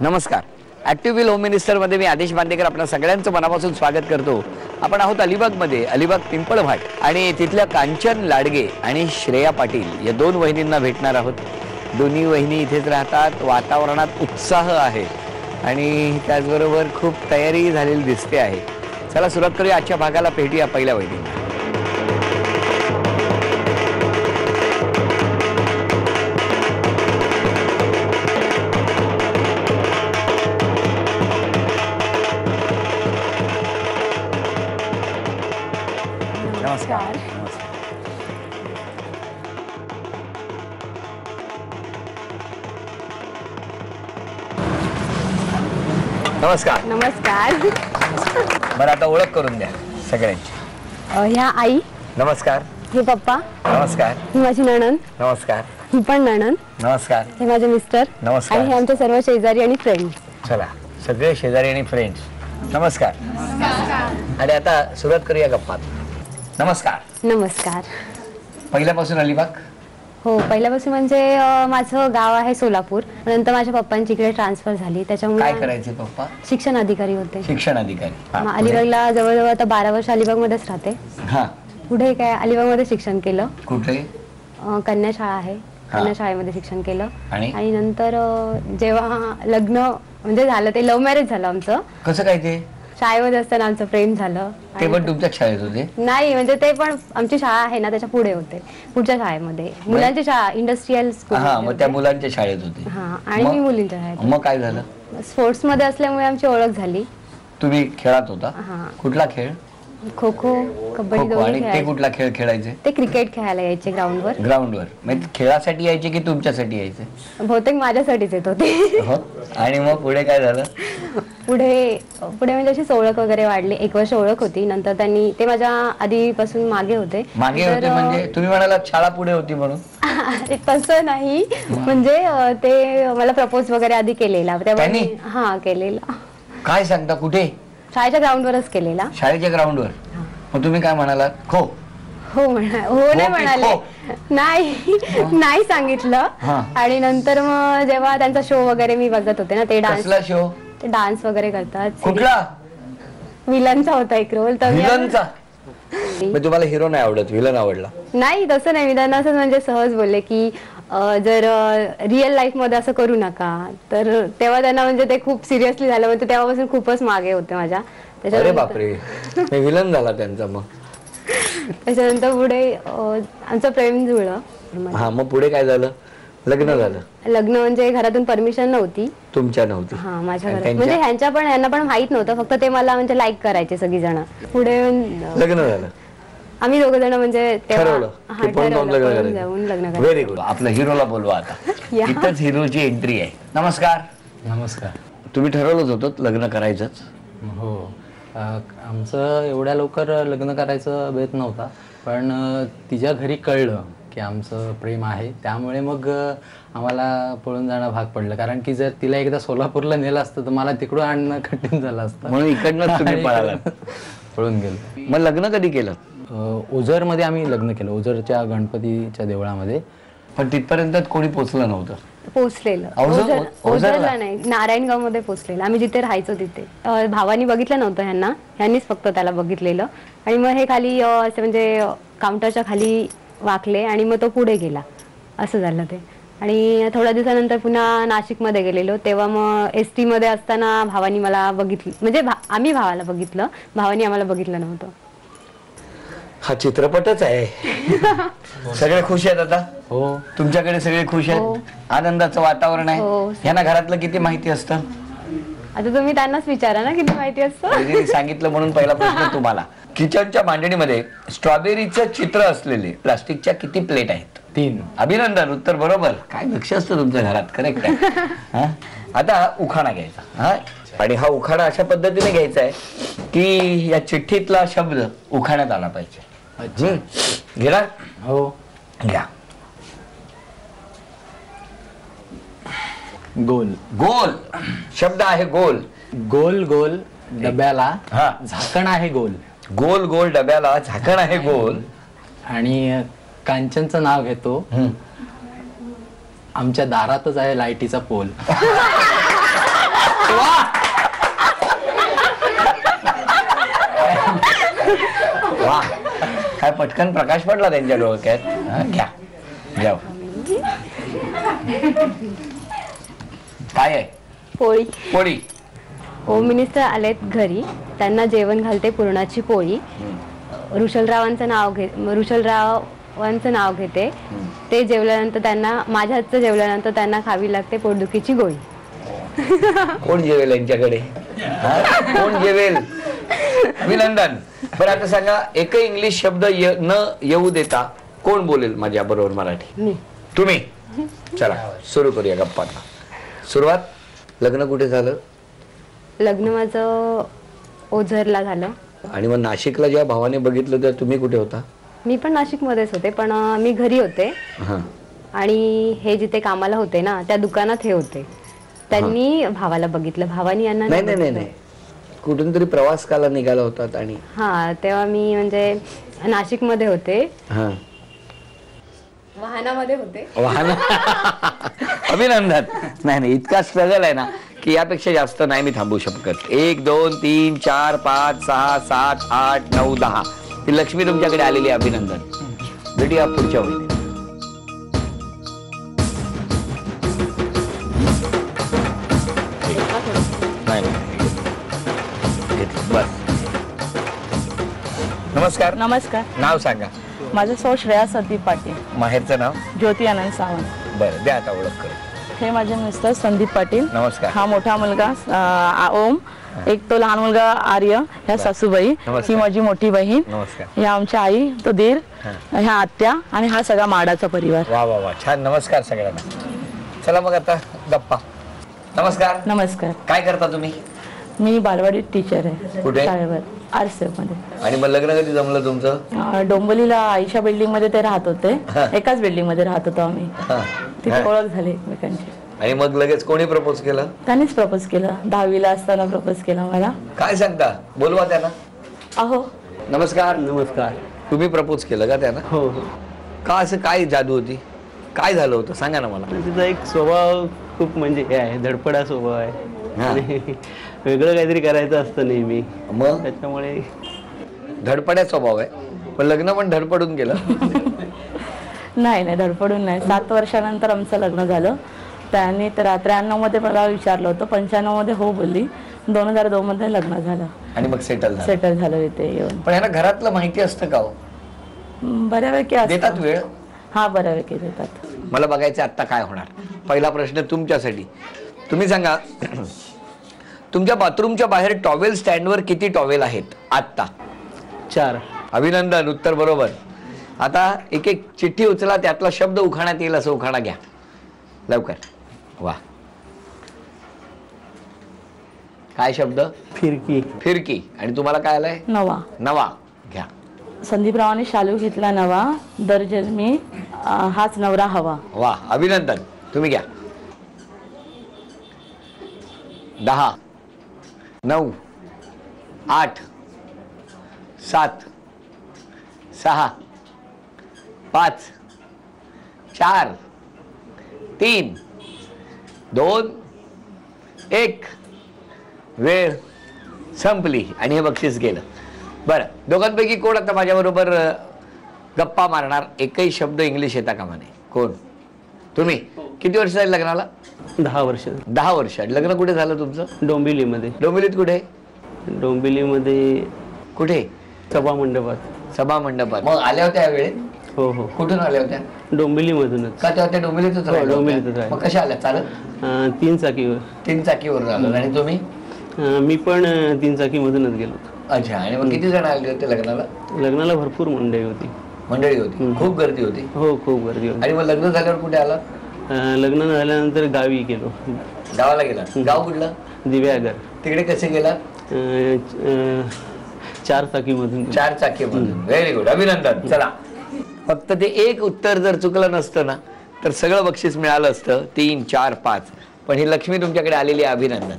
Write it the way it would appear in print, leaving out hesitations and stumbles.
नमस्कार. Active wheel home मिनिस्टरमध्ये मी आदेश बांदेकर आपल्या सगळ्यांचं मनापासून स्वागत करतो. आपण आहोत अलिबागमध्ये, अलिबाग पिंपळघाट, आणि तिथल्या कांचन लाडगे आणि श्रेया पाटील या दोन वहिनींना भेटणार आहोत. दोन्ही वहिनी इथेच राहतात. वातावरणात उत्साह आहे आणि त्याचबरोबर खूप तयारी झालेली दिसते आहे. चला सुरुवात करूया आजच्या भागाला. भेटूया पहिल्या वहिनींना. नमस्कार. नमस्कार. नमस्कार. बरं, आता ओळख करून द्या सगळ्यांची. ह्या आई. नमस्कार. हे पप्पा. नमस्कार. ही माझी नणंद. नमस्कार. ही पण नणंद. नमस्कार. हे माझे मिस्टर. नमस्कार. आणि हे आमचे सर्व शेजारी आणि फ्रेंड्स. चला सगळे शेजारी आणि फ्रेंड्स नमस्कार. आणि आता सुरुवात करूया गप्पात. नमस्कार. नमस्कार. पहिल्यापासून अलिबाग? हो, पहिल्यापासून म्हणजे माझं गाव आहे सोलापूर. नंतर माझ्या पप्पांची इकडे ट्रान्सफर झाली. त्याच्यामुळे काय करायचे पप्पा? शिक्षण अधिकारी होते. शिक्षण अधिकारी. अलिबागला जवळजवळ आता 12 वर्ष अलिबागमध्येच राहते. हा. पुढे काय अलिबागमध्ये शिक्षण केलं. कुठे? कन्या शाळा आहे, कन्या शाळेमध्ये शिक्षण केलं. आणि नंतर जेव्हा लग्न म्हणजे झालं, ते लव्ह मॅरेज झालं आमचं. कसं काय? ते शाळेमध्ये असताना आमचं प्रेम झालं. ते पण तुमच्याच शाळेत होते? नाही, म्हणजे ते पण आमची शाळा आहे ना त्याच्या पुढे होते, पुढच्या शाळेमध्ये. मुलांची शाळा, इंडस्ट्रियल स्कूल. हा, मग त्या मुलांच्या शाळेत होते. हा, आणि मी मुलींच्या शाळेत. मग काय झालं? स्पोर्ट्स मध्ये असल्यामुळे आमची ओळख झाली. तुम्ही खेळात होता? हा. कुठला खेळ? खो खो, कबड्डी. खो खो. आणि ते कुठला खेळ खेळायचे? ते क्रिकेट खेळायला यायचे ग्राउंडवर. ग्राउंडवर म्हणजे खेळासाठी यायचे की तुमच्यासाठी यायचे? बहुतेक माझ्यासाठीच येत होते. हो. आणि मग पुढे काय झालं? पुढे म्हणजे अशी ओळख वगैरे वाढली. 1 वर्ष ओळख होती. नंतर त्यांनी, ते माझ्या आधीपासून मागे होते. मागे होते म्हणजे तुम्ही म्हणाला शाळा पुढे होती म्हणून? तसं नाही, म्हणजे ते मला प्रपोज वगैरे आधी केलेला. त्यांनी? हा, केलेला. काय सांगता? कुठे? शाळेच्या ग्राउंडवरच केलेला. शाळेच्या ग्राउंडवर? मग तुम्ही काय म्हणाला? खो हो नाही म्हणाले. नाही सांगितलं. आणि नंतर मग जेव्हा त्यांचा शो वगैरे मी बघत होते ना, ते डान्स वगैरे करतात. कुठला? विलनचा होता एक रोल. तर विलनचा? तुम्हाला हिरो नाही आवडत, विलन आवडला? नाही, तसं नाही. मी त्यांना असं म्हणजे सहज बोलले की जर रिअल लाईफ मध्ये असं करू नका. तर तेव्हा त्यांना म्हणजे ते खूप सिरियसली झालं. म्हणजे तेव्हापासून खूपच मागे होते माझ्या. अरे बापरे, विलन झाला त्यांचा. मग त्याच्यानंतर पुढे आमचं प्रेम जुळलं. हा, मग पुढे काय झालं? लग्न झालं? लग्न म्हणजे घरातून परमिशन नव्हती. तुमच्या नव्हती? हा, माझ्या घरात. म्हणजे यांना पण माहित नव्हतं. फक्त ते मला म्हणजे लाईक करायचे सगळी जण. पुढे लग्न झालं. आम्ही दोघ जण म्हणजे ठरवलं. Very good. आपल्या हिरोला बोलवा आता. इथंच हिरोची एंट्री आहे. नमस्कार. नमस्कार. तुम्ही ठरवलंच होतं लग्न करायचंच? हो, आमचं एवढ्या लवकर लग्न करायचं बेत नव्हता. पण तिच्या घरी कळलं की आमचं प्रेम आहे. त्यामुळे मग आम्हाला पळून जाणं भाग पडलं. कारण की जर तिला एकदा सोलापूरला नेलं असतं तर मला तिकडून आणणं कठीण झालं असतं. म्हणून इकडनं तुम्ही पळून गेलो. मग लग्न कधी केलं? ओझरमध्ये आम्ही लग्न केलं, ओझरच्या गणपतीच्या देवळामध्ये. पण तिथपर्यंत कोणी पोचलं नव्हतं? पोचलेलं. ओझरला नाही, नारायणगाव मध्ये पोचलेलं. आम्ही जिथे राहायचो तिथे. भावानी बघितलं नव्हतं ह्यांनीच फक्त त्याला बघितलेलं. आणि मग हे खाली असे म्हणजे काउंटरच्या खाली वाकले आणि मग तो पुढे गेला. असं झालं ते. आणि थोड्या दिवसानंतर पुन्हा नाशिकमध्ये गेलेलो. तेव्हा मग ST मध्ये असताना भावानी मला बघितलं. म्हणजे आम्ही भावाला बघितलं, भावानी आम्हाला बघितलं नव्हतं. हा चित्रपटच आहे. सगळे खुश आहेत आता? हो. तुमच्याकडे सगळे खुश आहेत? आनंदाचं वातावरण आहे? यांना घरातलं किती माहिती असतं? आता तुम्ही त्यांनाच विचारा ना किती माहिती असतं. सांगितलं म्हणून पहिला प्रश्न तुम्हाला. किचनच्या मांडणीमध्ये स्ट्रॉबेरीचं चित्र असलेले प्लास्टिकच्या किती प्लेट आहेत? 3. अभिनंदन, उत्तर बरोबर. काय लक्ष असतं तुमच्या घरात, करेक्ट आहे. आता उखाणा घ्यायचा. आणि हा उखाणा अशा पद्धतीने घ्यायचा आहे की या चिठ्ठीतला शब्द उखाण्यात आला पाहिजे. घेणार? हो, घ्या. गोल. गोल शब्द आहे. गोल. गोल गोल डब्याला झाकण आहे गोल. गोल गोल डब्याला झाकण आहे गोल. आणि कांचनचं नाव घेतो. आमच्या दारातच आहे लाईटीचा पोल. वा, काय पटकन प्रकाश पडला त्यांच्या डोक्यात. हा, घ्या घ्या. काय आहे? पोळी. पोळी. होम मिनिस्टर आलेत घरी, त्यांना जेवण घालते पुरणाची पोळी. ऋषलरावांचं नाव घेते. ते जेवल्यानंतर त्यांना, माझ्या हातचं जेवल्यानंतर त्यांना खावी लागते पोटदुखीची गोळी. कोण जेवेल यांच्याकडे? कोण जेवेल? अभिनंदन. बरं आता सांगा, एकही इंग्लिश शब्द न येऊ देता कोण बोलेल माझ्या बरोबर मराठी? मी. तुम्ही? चला सुरू करूया गप्पा. सुरुवात. लग्न कुठे झालं? लग्न माझं ओझरला झालं. आणि मग नाशिकला जेव्हा भावाने बघितलं तेव्हा तुम्ही कुठे होता? मी पण नाशिकमध्येच होते, पण मी घरी होते. आणि हे जिथे कामाला होते ना, त्या दुकानात हे होते. त्यांनी भावाला बघितलं, भावानी यांना नाही, कुठून तरी प्रवास काला निघाला होतात. आणि हा, तेव्हा मी म्हणजे नाशिक मध्ये होते. वाहनामध्ये होते. वाहन. अभिनंदन. नाही, इतका स्ट्रगल आहे ना की यापेक्षा जास्त नाही मी थांबू शकत. 1 2 3 4 5 6 7 8 9 10 ती लक्ष्मी तुमच्याकडे आलेली आहे. अभिनंदन. भेटूया पुढच्या वेळी. बस. नमस्कार. नमस्कार. नाव सांगा. माझं सौ श्रेया संदीप पाटील. माहेरचं नाव? ज्योती आनंद सावंत. बरं, द्या आता ओळख करू. हे माझे मिस्टर संदीप पाटील. नमस्कार. हा मोठा मुलगा ओम. एक तो लहान मुलगा आर्य. ह्या सासूबाई. ही माझी मोठी बहीण. नमस्कार. ह्या आमच्या आई, तो दीर, ह्या आत्या आणि हा सगळा माडाचा परिवार. वा वा वा, छान. नमस्कार सगळ्यांना. चला मग आता गप्पा. नमस्कार. नमस्कार. काय करता तुम्ही? मी बालवाडीत टीचर आहे. कुठे? शाळेवर RCF मध्ये. आणि मग लग्न कधी जमलं तुमचं? डोंबिवलीला आईच्या बिल्डिंग मध्ये ते राहत होते. एकाच बिल्डिंग मध्ये राहत होतो आम्ही. तिथे ओळख झाली एकमेकांची. आणि मग लगेच कोणी प्रपोज केलं? त्यांनीच प्रपोज केलं. 10वीला असताना प्रपोज केला मला. काय सांगता? बोलवा त्यांना. अहो. नमस्कार. नमस्कार. तुम्ही प्रपोज केलं का त्यांना? हो. का असं काय जादू होती? काय झालं होतं सांगा ना मला. तिचा एक स्वभाव खूप म्हणजे हे आहे, धडपडा स्वभाव आहे. आणि वेगळं काहीतरी करायचं असतं नेहमी. मग त्याच्यामुळे धडपड्या स्वभाव आहे. पण लग्न पण धडपडून केलं? नाही, धडपडून नाही. 7 वर्षानंतर आमचं लग्न झालं. त्यांनी 93 मध्ये मला विचारलं होतं. 95 मध्ये हो बोलली. 2002 मध्ये लग्न झालं. आणि मग सेटल झालं इथे येऊन. पण यांना घरातलं माहिती असतं का हो? बऱ्यापैकी देतात वेळ? हा, बऱ्यापैकी देतात. मला बघायचं आता काय होणार. पहिला प्रश्न तुमच्यासाठी. तुम्ही सांगा, तुमच्या बाथरूमच्या बाहेर टॉवेल स्टँडवर किती टॉवेल आहेत आत्ता? 4. अभिनंदन. उत्तर बरोबर. आता एक एक चिठ्ठी उचला, त्यातला शब्द उखाण्यात येईल असं उखाणा घ्या लवकर. वा. काय शब्द? फिरकी. फिरकी. आणि तुम्हाला काय आलंय? नवा. नवा. घ्या. संदीपरावांनी शालू घेतला नवा. दरजन्मी हाच नवरा हवा. वा. अभिनंदन. तुम्ही घ्या. 10 9 8 7 6 5 4 3 2 1. वेळ संपली आणि हे बक्षीस गेलं. बरं, दोघांपैकी कोण आता माझ्याबरोबर गप्पा मारणार? एकही शब्द इंग्लिश येता कामा नये. कोण? तुम्ही. किती वर्ष झाली लग्नाला? 10 वर्ष. 10 वर्ष. लग्न कुठे झालं तुमचं? डोंबिवलीमध्ये. डोंबिवलीत कुठे? डोंबिवलीमध्ये कुठे? सभा मंडपात. सभा मंडपात. मग आल्या होत्या यावेळी? हो हो. कुठून आल्या होत्या? डोंबिवलीमधूनच. का त्या डोंबिवलीतच राहिल्या डोंबिवलीतच होत्या? राहिल्या. मग कशा आल्या? चालत? 3 चाकीवर. 3 चाकीवर झालं. आणि तुम्ही? मी पण 3 चाकीमधूनच गेलो. अच्छा. आणि मग किती जण आले होते लग्नाला? लग्नाला भरपूर मंडळी होती. खूप गर्दी होती. हो, खूप गर्दी होती. आणि मग लग्न झाल्यावर कुठे आला? लग्न झाल्यानंतर गावी गेलो. गावाला गेला? गाव कुठलं? दिव्यागर. तिकडे कसे गेला? 4 चाकीमधून. 4 चाकीमधून. Very good. अभिनंदन. चला, फक्त ते एक उत्तर जर चुकलं नसतं ना तर सगळं बक्षीस मिळालं असतं. 3 4 5. पण ही लक्ष्मी तुमच्याकडे आलेली आहे. अभिनंदन.